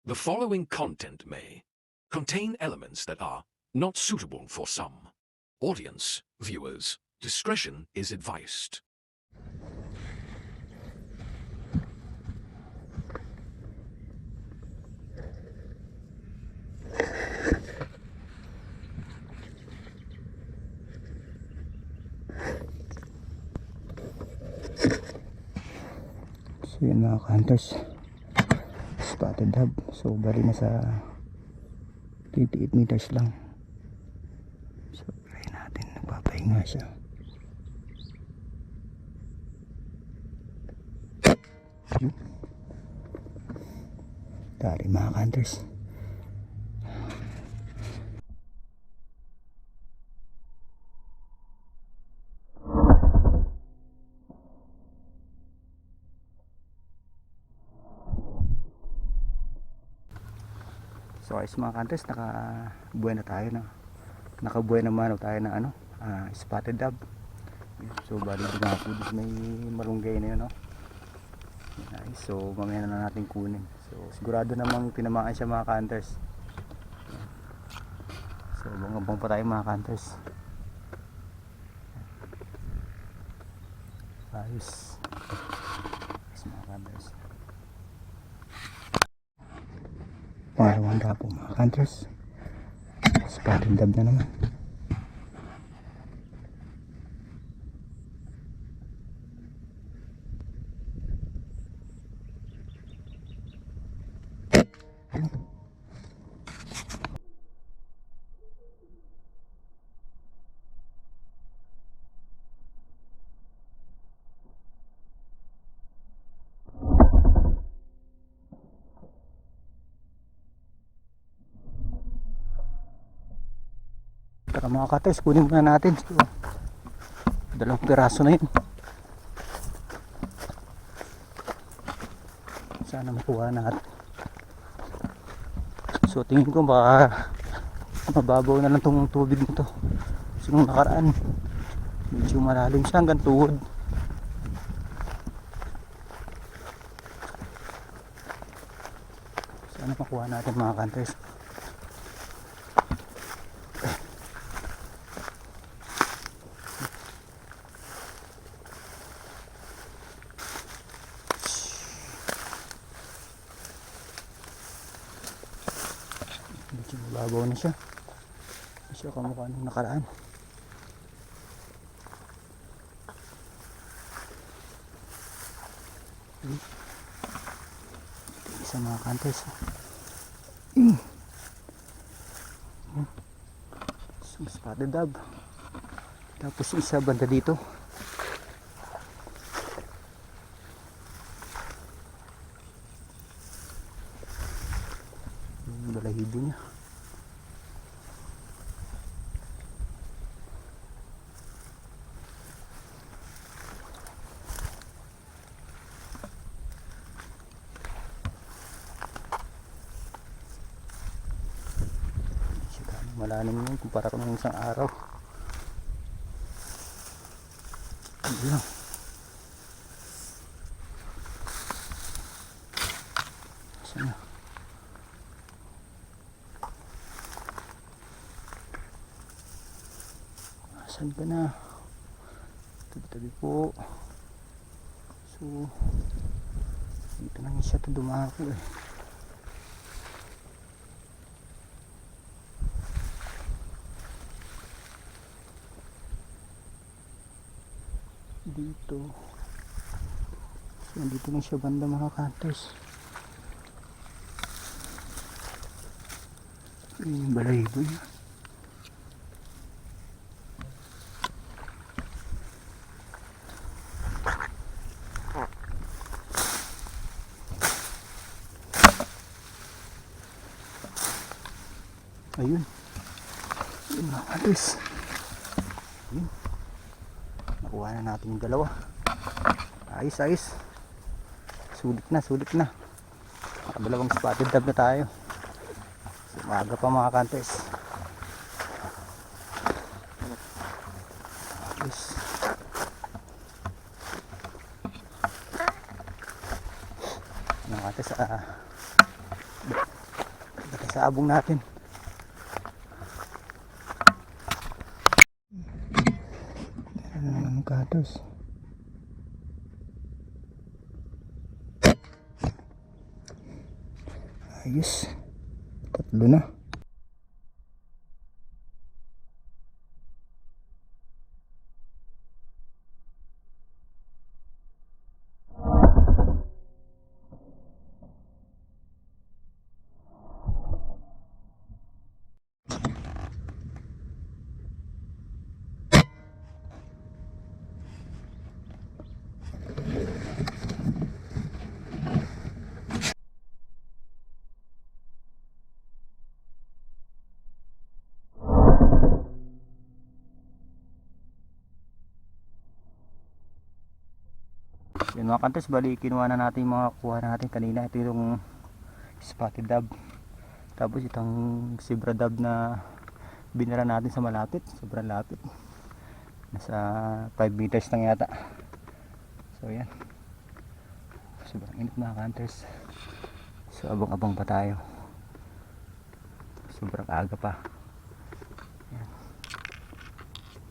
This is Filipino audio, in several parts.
The following content may contain elements that are not suitable for some. Audience, viewers, discretion is advised. So yun mga hunters, spotted hub. So bali na sa 28 meters lang. So try natin, nagpapahinga siya. Yun. Dali mga hunters. So guys mga hunters, nakabuhay na tayo na. Nakabuhay naman tayo na spotted dove. So bali din nga po may malunggay na yun, no? Nice. So mamaya na natin kunin. So sigurado namang tinamaan siya mga hunters. So abang pa tayo mga hunters. Ayos. Ayos mga hunters. Pangalawang dapo mga hunters. Spotted dove na naman. Tara mga hunters, kunin muna natin. So, dalawang piraso na yun. Sana makuha natin. So tingin ko baka mababaw na lang tong tubig nito. Kasi nung nakaraan medyo malalim siya hanggang tuhod. Sana makuha natin mga hunters. Medyo mababaw na siya. Hindi siya kamukha nung nakaraan. Ito isa mga hunters. So, spotted dove. Tapos isa banda dito. Yung balahibo niya. Malalim yun kumpara ko ng isang araw. Hindi lang. Sana. Asan ka na? Tabi-tabi po. So dito na siya ito dumako eh. Dito. So, nandito na siya banda mga hunters. Yung balahibo niya. Ayun. Ayun mga hunters. Ayun. Nakuha na natin yung dalawa. Ayos ayos. Sulit na. Nakadalawang spotted dove na tayo. So, maaga pa mga hunters. Ayos. Mga hunters sabong natin. Ano naman ang cutters? Ayos. Tatlo na. Yun mga kantos, bali kinuha na natin yung mga kuha natin kanina. Ito yung spotted dove, tapos itong zebra dove na binara natin sa malapit, sobrang lapit, nasa 5 meters lang yata. So yan, sobrang init mga kantos. So abang-abang pa tayo, sobrang aga pa. Yan.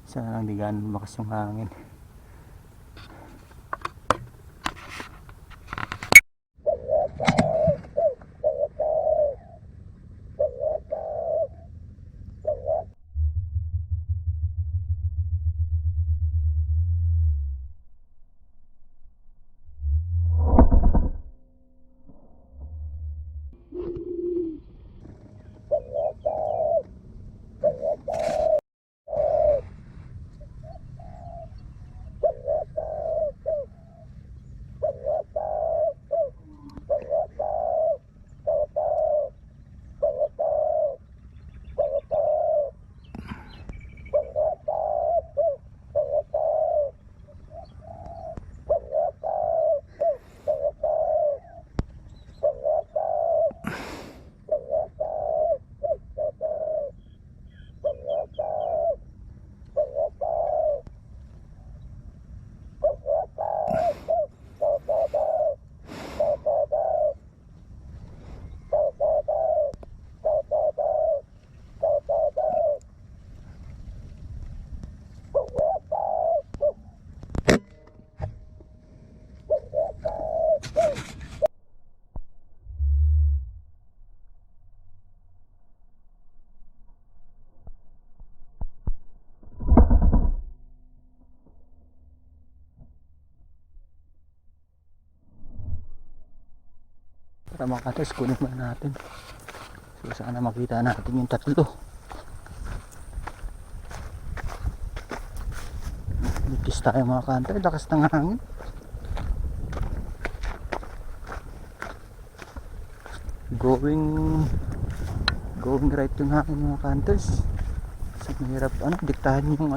Sana lang di ganun lumakas yung hangin. Para mga kantos, kunin muna natin. So sana makita natin yung tatlo. Nipis tayo mga kantos, lakas ng hangin. Going right yung hangin mga kantos. So mahirap diktahan yung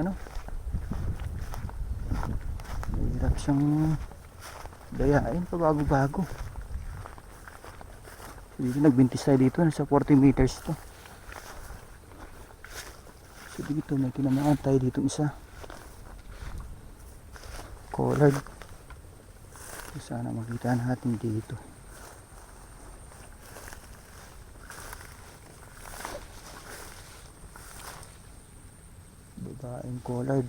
mahirap siyang dayain pa bago-bago. Dito nagbintis tayo dito, nasa 40 meters to. So dito may tinamaan tayo dito isa, collard. So sana makita natin dito. Babaeng collard.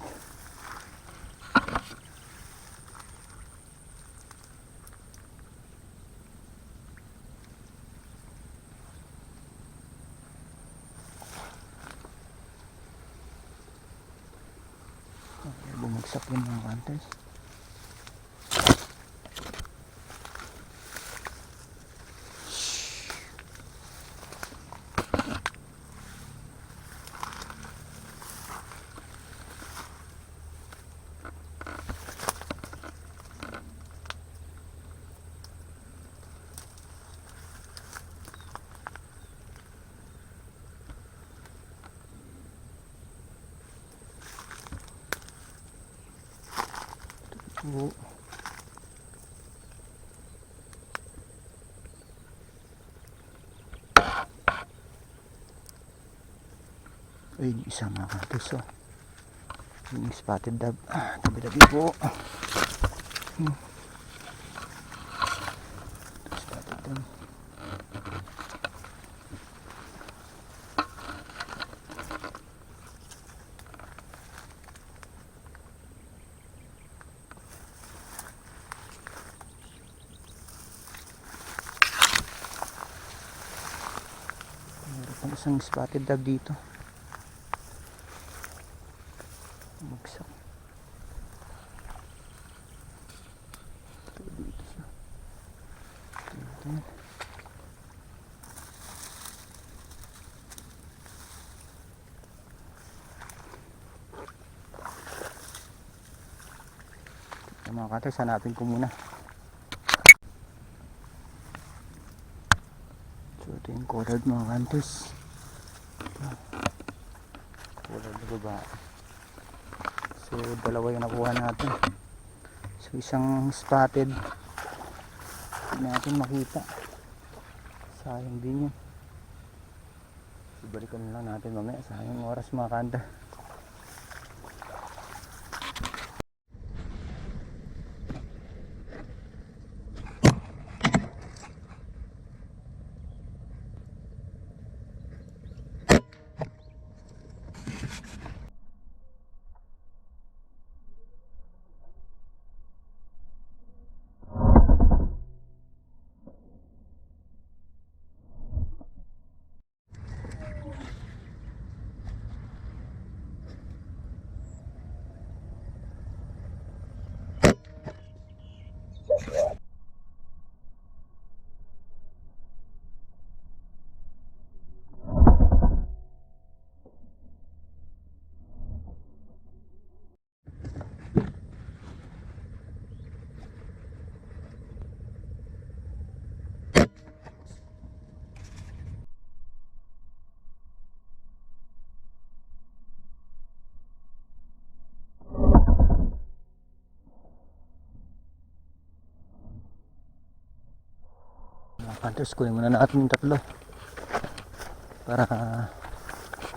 Bumagsak yun mga kantos. Oo. Ayun, isa mga kantos. Yung spotted dove. Tabi-tabi po. Spotted dove. Isang spotted dove dito. Bumagsak. Ito dito siya. Ito. Mga cutters, hanapin ko muna. So ito yung collared mga cutters. Collared na babae. So dalawa yung nakuha natin. So isang spotted, hindi natin makita. Sayang din yun. So balikan na lang natin mamaya. Sayang oras mga kanta. Mga cutters, kunin muna natin yung tatlo para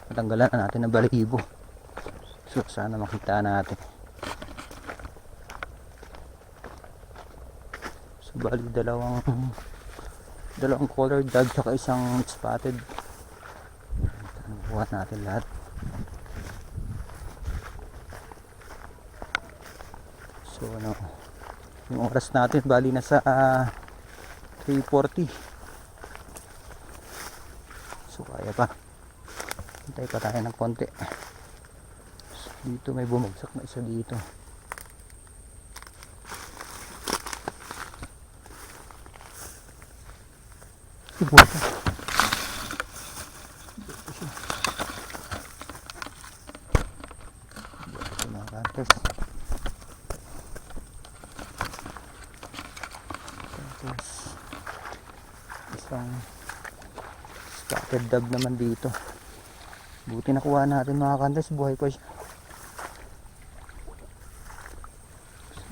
matanggalan na natin ang balahibo. So sana makita natin. So bali dalawang colored dove tsaka isang spotted. Nakuha natin lahat. So ano, yung oras natin bali na sa 3:40. So kaya pa. Hintay pa tayo ng konti. So, dito may bumagsak na isa dito. Ibuta. Ito mga cutters. Tapos isang spotted dove naman dito. Buti nakuha natin mga cutters, buhay pa siya.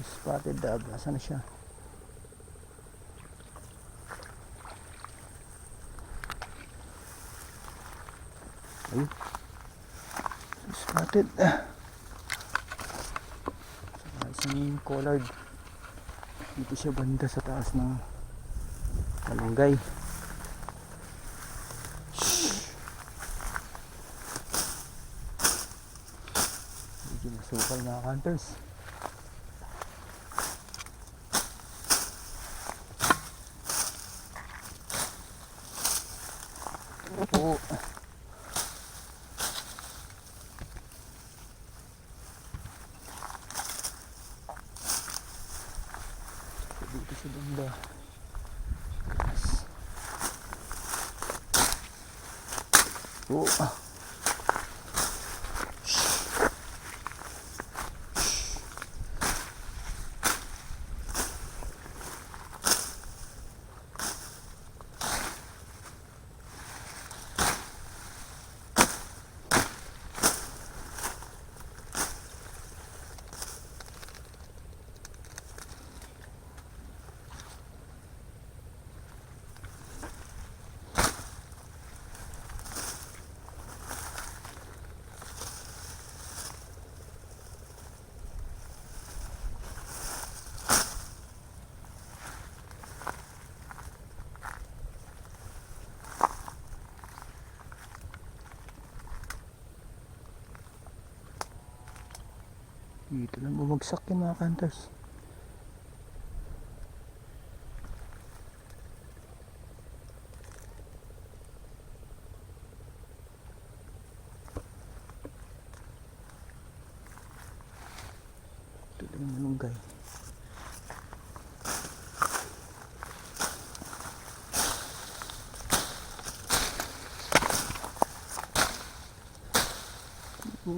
Spotted dove, nasa na siya? Ayun, spotted. Saka isang collared. Dito siya banda sa taas ng malunggay. Medyo masukal mga cutters. Oo. Dito sa banda. Oo. Dito lang bumagsak yung mga cutters. So,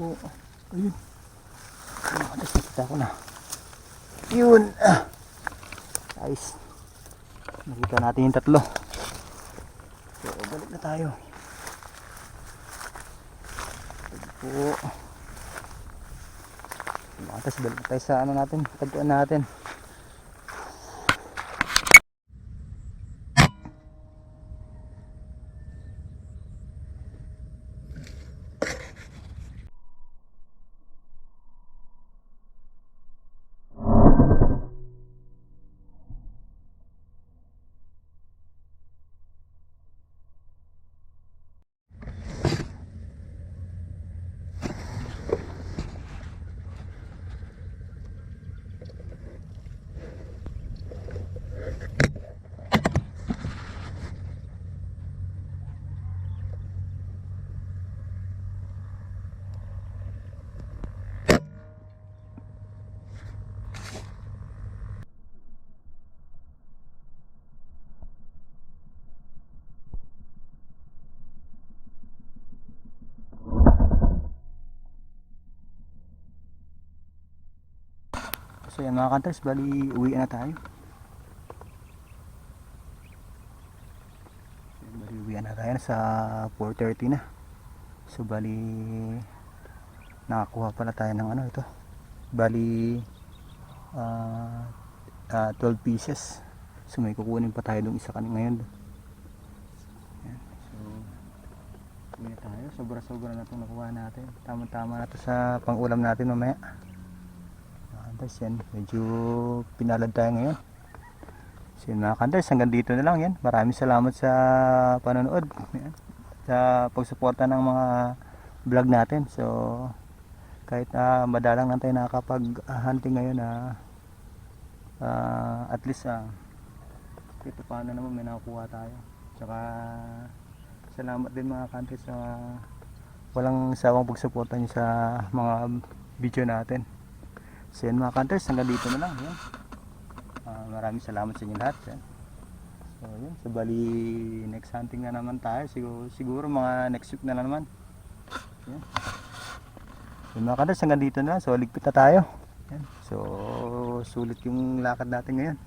ayun. Nakatest, nakita ko na. Yun. Nice. Nakita natin yung tatlo. So, balik na tayo. Ito po. Nakatest, balik tayo sa ano natin, tagpuan natin. So yan mga kanters, bali uwi na tayo. Bali uwi na tayo sa 4:30 na. So bali nakakuha pala tayo ng ano ito. Bali 12 pieces. So may kukunin pa tayo dun isa kanina ngayon. Yan. So uwi na tayo. Sobra-sobra na itong nakuha natin. Tama-tama na ito sa pang-ulam natin mamaya. Kanters yan, medyo pinalad tayo ngayon. So yun mga kanters, hanggang dito na lang yan. Maraming salamat sa panonood, yan, sa pagsuporta ng mga vlog natin. So kahit madalang lang tayo nakakapag-hunting ngayon, at least kahit paano naman may nakukuha tayo. Tsaka salamat din mga kanters sa walang sawang pagsuporta nyo sa mga video natin. So yan mga kanters, hanggang dito na lang. Yan. Maraming salamat sa inyo lahat. Yan. So yun, so bali next hunting na naman tayo. Siguro mga next week na naman. Yan. So mga kanters, hanggang dito na lang. So ligpit na tayo. Yan. So sulit yung lakad natin ngayon.